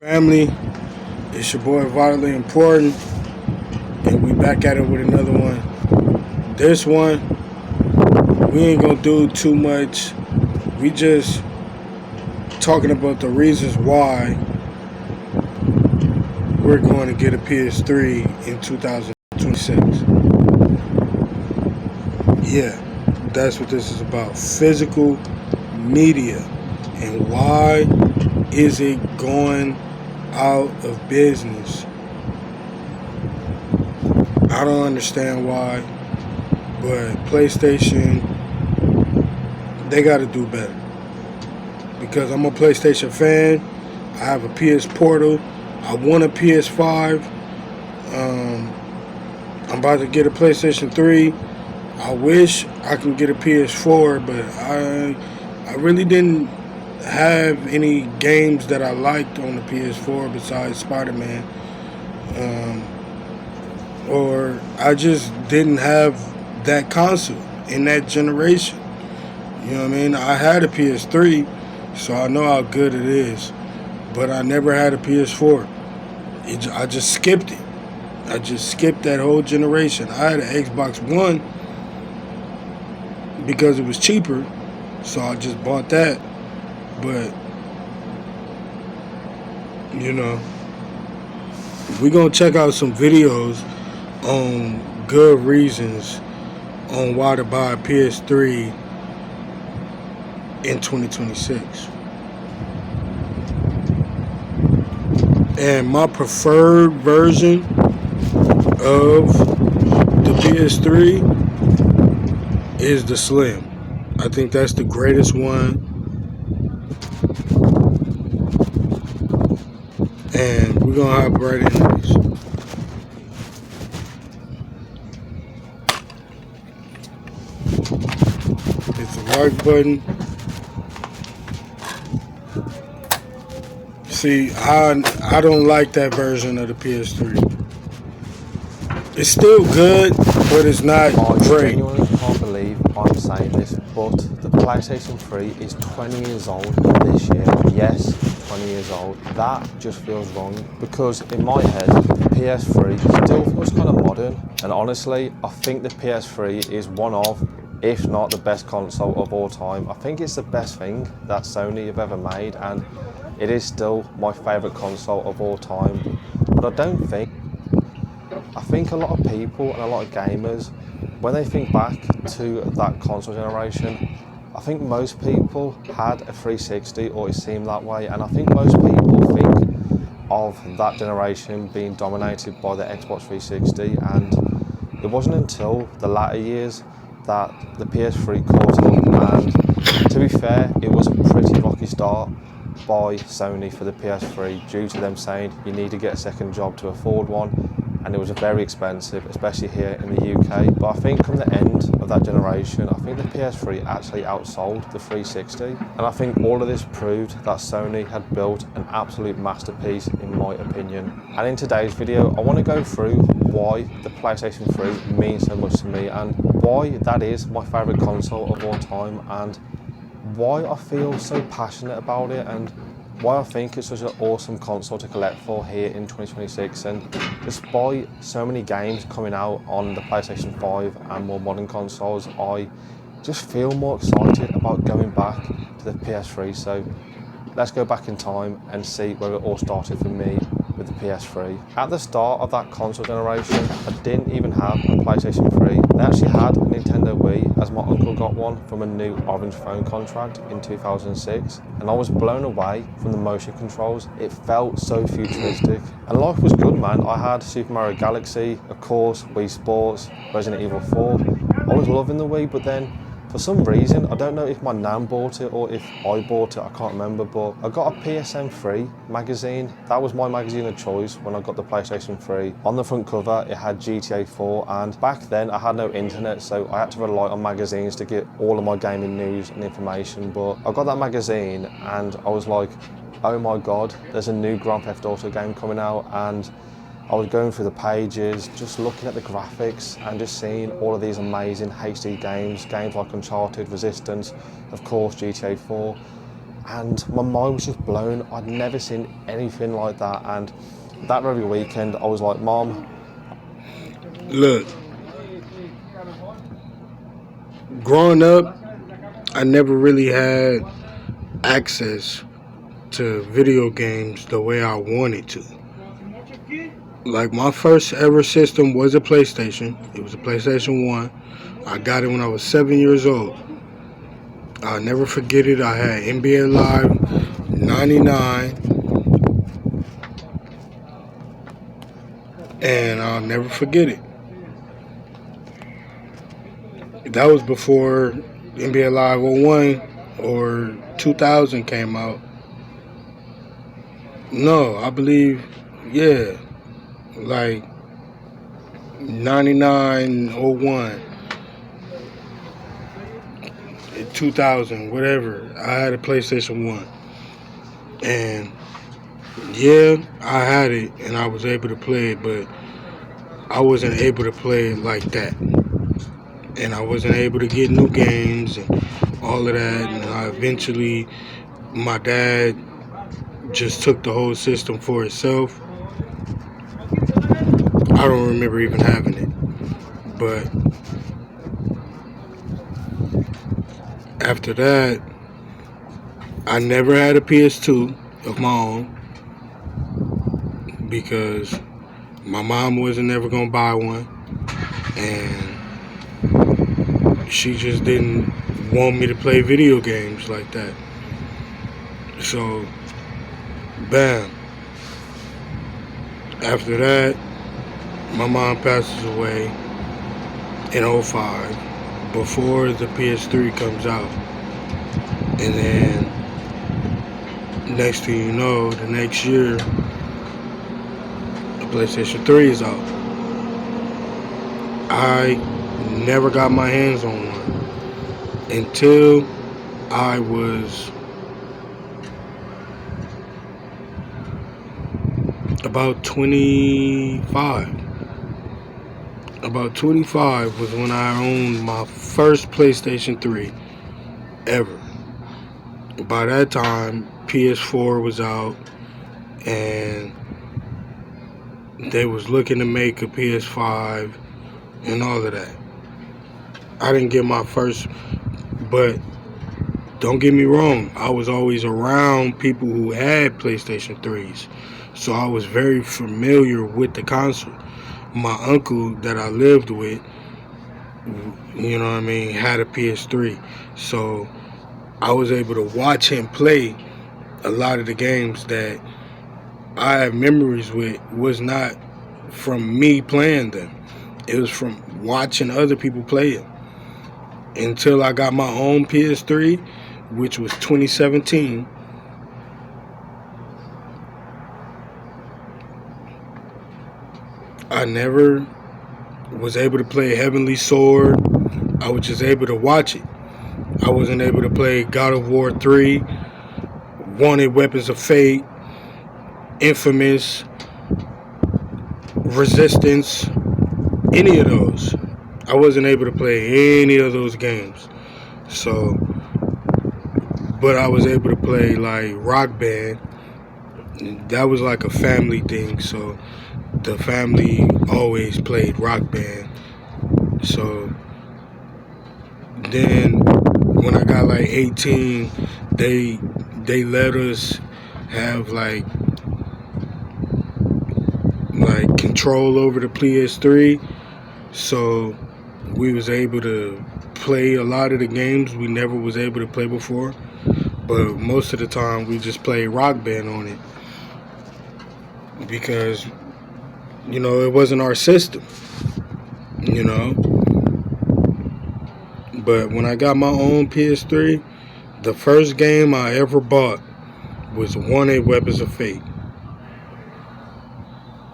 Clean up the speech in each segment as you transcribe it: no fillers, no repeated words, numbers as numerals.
Family, it's your boy Vitally Important, and we back at it with another one. This one, we ain't gonna do too much. We just talking about the reasons why we're going to get a PS3 in 2026. Yeah, that's what this is about. Physical media, and why is it going out of business? I don't understand why, but PlayStation, they got to do better. Because I'm a PlayStation fan. I have a PS Portal. I want a PS5. I'm about to get a PlayStation 3. I wish I can get a PS4, but I really didn't have any games that I liked on the PS4 besides Spider-Man. Or I just didn't have that console in that generation. You know what I mean? I had a PS3, so I know how good it is, but I never had a PS4. I just skipped it. I just skipped that whole generation. I had an Xbox One because it was cheaper, so I just bought that. But, you know, we're going to check out some videos on good reasons on why to buy a PS3 in 2026. And my preferred version of the PS3 is the Slim. I think that's the greatest one. And we're going to hop right into this. Hit the like button. See, I don't like that version of the PS3. It's still good, but it's not I great. genuinely can't believe I'm saying this, but the PlayStation 3 is 20 years old this year. Yes, 20 years old. That just feels wrong because in my head, the PS3 still feels kind of modern. And honestly, I think the PS3 is one of, if not the best console of all time. I think it's the best thing that Sony have ever made, and it is still my favourite console of all time. But I think a lot of people and a lot of gamers, when they think back to that console generation, I think most people had a 360, or it seemed that way, and I think most people think of that generation being dominated by the Xbox 360, and it wasn't until the latter years that the PS3 caught up, and to be fair, it was a pretty rocky start by Sony for the PS3 due to them saying you need to get a second job to afford one, and it was very expensive, especially here in the UK. But I think from the end of that generation, I think the PS3 actually outsold the 360, and I think all of this proved that Sony had built an absolute masterpiece in my opinion. And in today's video, I want to go through why the PlayStation 3 means so much to me, and why that is my favourite console of all time, and why I feel so passionate about it, and why I think it's such an awesome console to collect for here in 2026. And despite so many games coming out on the PlayStation 5 and more modern consoles, I just feel more excited about going back to the PS3. So let's go back in time and see where it all started for me with the PS3. At the start of that console generation, I didn't even have a PlayStation 3. I actually had a Nintendo Wii, as my uncle got one from a new Orange phone contract in 2006, and I was blown away from the motion controls. It felt so futuristic, and life was good, man. I had Super Mario Galaxy, of course, Wii Sports, Resident Evil 4. I was loving the Wii, but then for some reason, I don't know if my nan bought it or if I bought it, I can't remember, but I got a PSN3 magazine. That was my magazine of choice when I got the PlayStation 3. On the front cover, it had GTA 4, and back then I had no internet, so I had to rely on magazines to get all of my gaming news and information. But I got that magazine and I was like, oh my god, there's a new Grand Theft Auto game coming out, and I was going through the pages, just looking at the graphics and just seeing all of these amazing HD games like Uncharted, Resistance, of course GTA 4. and my mind was just blown. I'd never seen anything like that, and that very weekend I was like, Mom, Look, growing up, I never really had access to video games the way I wanted to. Like, my first ever system was a PlayStation. It was a PlayStation 1. I got it when I was 7 years old. I'll never forget it. I had NBA Live 99, and I'll never forget it. That was before NBA Live 01 or 2000 came out. No, I believe, yeah, like 99, 01, 2000, whatever. I had a PlayStation 1. And yeah, I had it and I was able to play it, but I wasn't able to play it like that. And I wasn't able to get new games and all of that. And I eventually, my dad just took the whole system for itself. I don't remember even having it. But after that, I never had a PS2 of my own because my mom wasn't ever going to buy one. And she just didn't want me to play video games like that. So, bam. After that, my mom passes away in '05 before the PS3 comes out. And then, next thing you know, the next year, the PlayStation 3 is out. I never got my hands on one until I was about 25. About 25 was when I owned my first PlayStation 3 ever. By that time, PS4 was out, and they was looking to make a PS5 and all of that. I didn't get my first, but don't get me wrong, I was always around people who had PlayStation 3s, so I was very familiar with the console. My uncle that I lived with, you know what I mean, had a PS3, so I was able to watch him play a lot of the games that I have memories with. Was not from me playing them. It was from watching other people play them. Until I got my own PS3, which was 2017. I never was able to play Heavenly Sword. I was just able to watch it. I wasn't able to play God of War 3, Wanted Weapons of Fate, Infamous, Resistance, any of those. I wasn't able to play any of those games. So, but I was able to play like Rock Band. That was like a family thing, so the family always played Rock Band. So then when I got like 18, they let us have like control over the PS3, so we was able to play a lot of the games we never was able to play before. But most of the time we just played Rock Band on it because, you know, it wasn't our system, you know. But when I got my own PS3, the first game I ever bought was Wanted Weapons of Fate.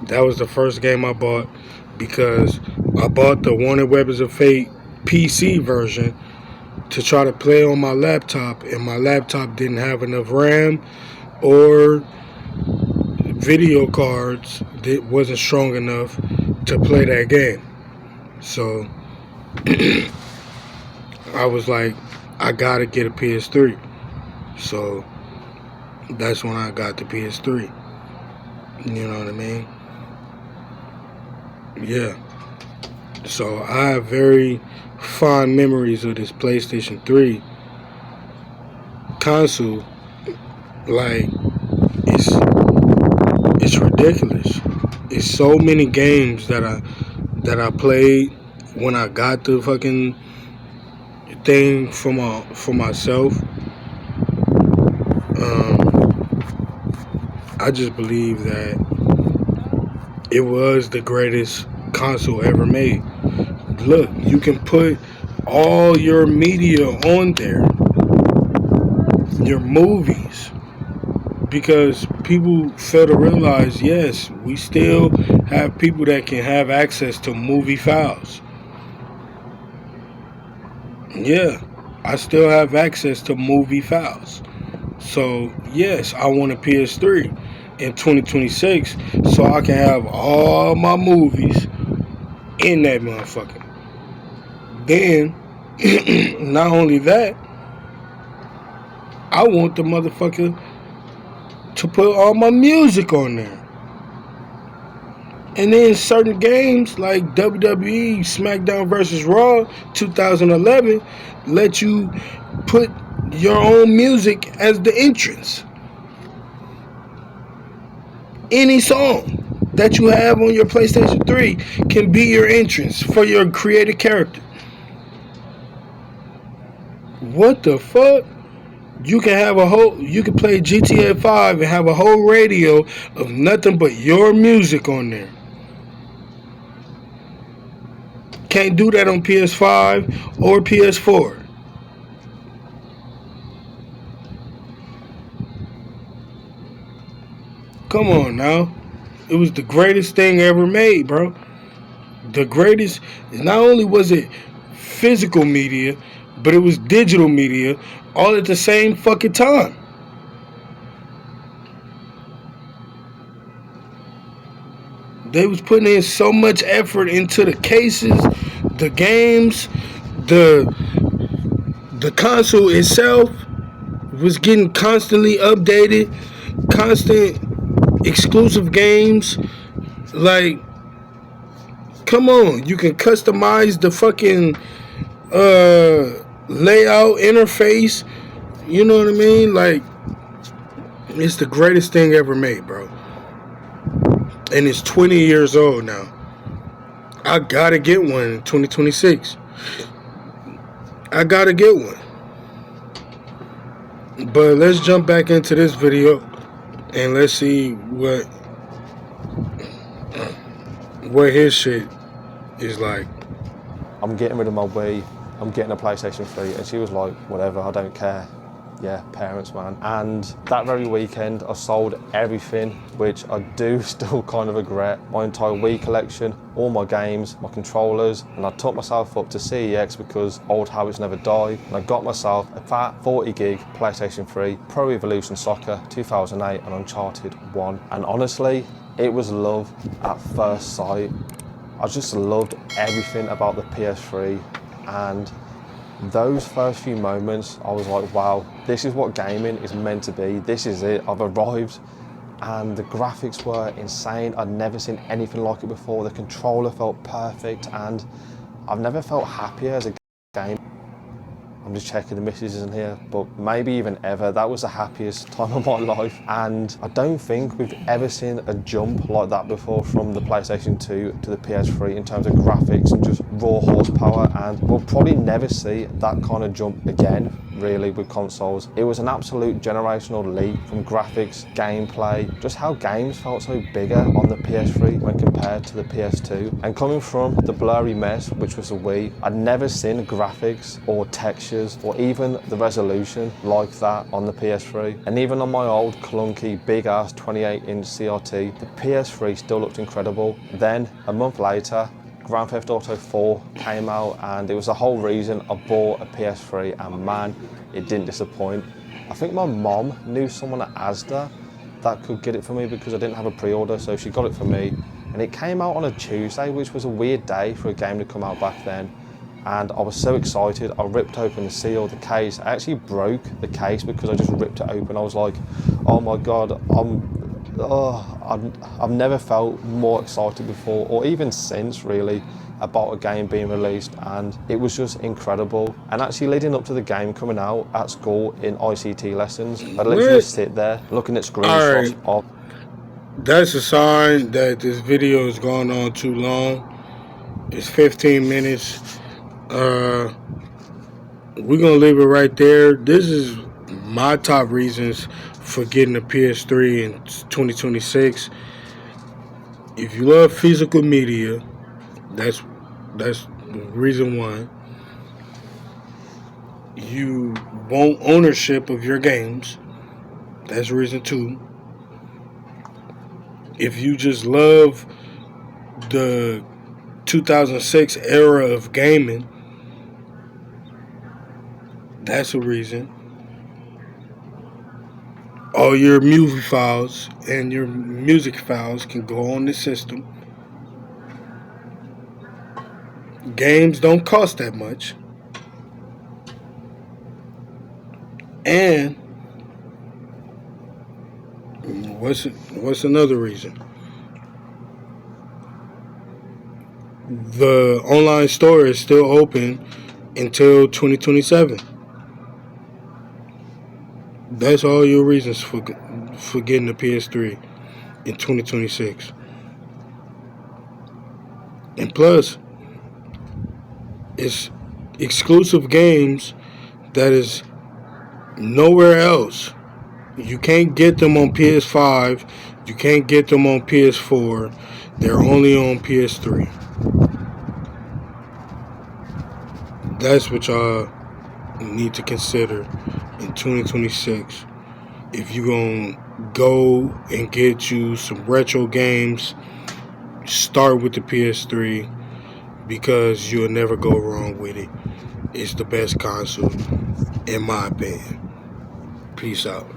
That was the first game I bought because I bought the Wanted Weapons of Fate PC version to try to play on my laptop, and my laptop didn't have enough RAM or video cards that wasn't strong enough to play that game. So I was like, I gotta get a PS3. So that's when I got the PS3. You know what I mean? Yeah. So I have very fond memories of this PlayStation 3 console. Like, it's it's ridiculous. It's so many games that I played when I got the fucking thing for myself. I just believe that it was the greatest console ever made. Look, you can put all your media on there, your movies, because people fail to realize, yes, we still have people that can have access to movie files. Yeah, I still have access to movie files. So, yes, I want a PS3 in 2026 so I can have all my movies in that motherfucker. Then, not only that, I want the motherfucker to put all my music on there. And then certain games like WWE SmackDown vs. Raw 2011 let you put your own music as the entrance. Any song that you have on your PlayStation 3 can be your entrance for your created character. What the fuck? You can play GTA 5 and have a whole radio of nothing but your music on there. Can't do that on PS5 or PS4. Come on now. It was the greatest thing ever made, bro. The greatest. Not only was it physical media, but it was digital media all at the same fucking time. They was putting in so much effort into the cases, the games, the console itself was getting constantly updated, constant exclusive games. Like, come on, you can customize the fucking layout interface. You know what I mean? Like, it's the greatest thing ever made, bro. And it's 20 years old now. I gotta get one in 2026. I gotta get one. But let's jump back into this video and let's see what his shit is like. I'm getting rid of my Wii, I'm getting a PlayStation 3, and she was like, whatever, I don't care. Yeah, parents, man. And that very weekend, I sold everything, which I do still kind of regret. My entire Wii collection, all my games, my controllers, and I took myself up to CEX because old habits never die. And I got myself a fat 40 gig PlayStation 3, Pro Evolution Soccer 2008 and Uncharted 1. And honestly, it was love at first sight. I just loved everything about the PS3, and those first few moments, I was like, wow, this is what gaming is meant to be. This is it, I've arrived. And the graphics were insane. I'd never seen anything like it before. The controller felt perfect, and I've never felt happier as a game. I'm just checking the missus isn't here, but maybe even ever. That was the happiest time of my life. And I don't think we've ever seen a jump like that before from the PlayStation 2 to the PS3 in terms of graphics and just raw horsepower. And we'll probably never see that kind of jump again, really, with consoles. It was an absolute generational leap from graphics, gameplay, just how games felt so bigger on the PS3 when compared to the PS2. And coming from the blurry mess, which was the Wii, I'd never seen graphics or textures or even the resolution like that on the PS3. And even on my old clunky big ass 28-inch CRT, the PS3 still looked incredible. Then a month later, Grand Theft Auto 4 came out, and it was the whole reason I bought a PS3, and man, it didn't disappoint. I think my mom knew someone at Asda that could get it for me because I didn't have a pre-order, so she got it for me. And it came out on a Tuesday, which was a weird day for a game to come out back then. And I was so excited. I ripped open the seal, the case. I actually broke the case because I just ripped it open. I was like, Oh my God, I've never felt more excited before, or even since really, about a game being released, and it was just incredible. And actually leading up to the game coming out at school in ICT lessons, I'd literally What? sit there looking at Alright, screenshots of. that's a sign that this video is going on too long. It's 15 minutes. We're gonna leave it right there. This is my top reasons for getting a PS3 in 2026. If you love physical media, that's reason one. You want ownership of your games. That's reason two. If you just love the 2006 era of gaming, that's a reason. All your movie files and your music files can go on the system. Games don't cost that much. And what's another reason? The online store is still open until 2027. That's all your reasons for getting the PS3 in 2026. And plus, it's exclusive games that is nowhere else. You can't get them on PS5. You can't get them on PS4. They're only on PS3. That's what y'all need to consider in 2026. If you're going to go and get you some retro games, start with the PS3 because you'll never go wrong with it. It's the best console, in my opinion. Peace out.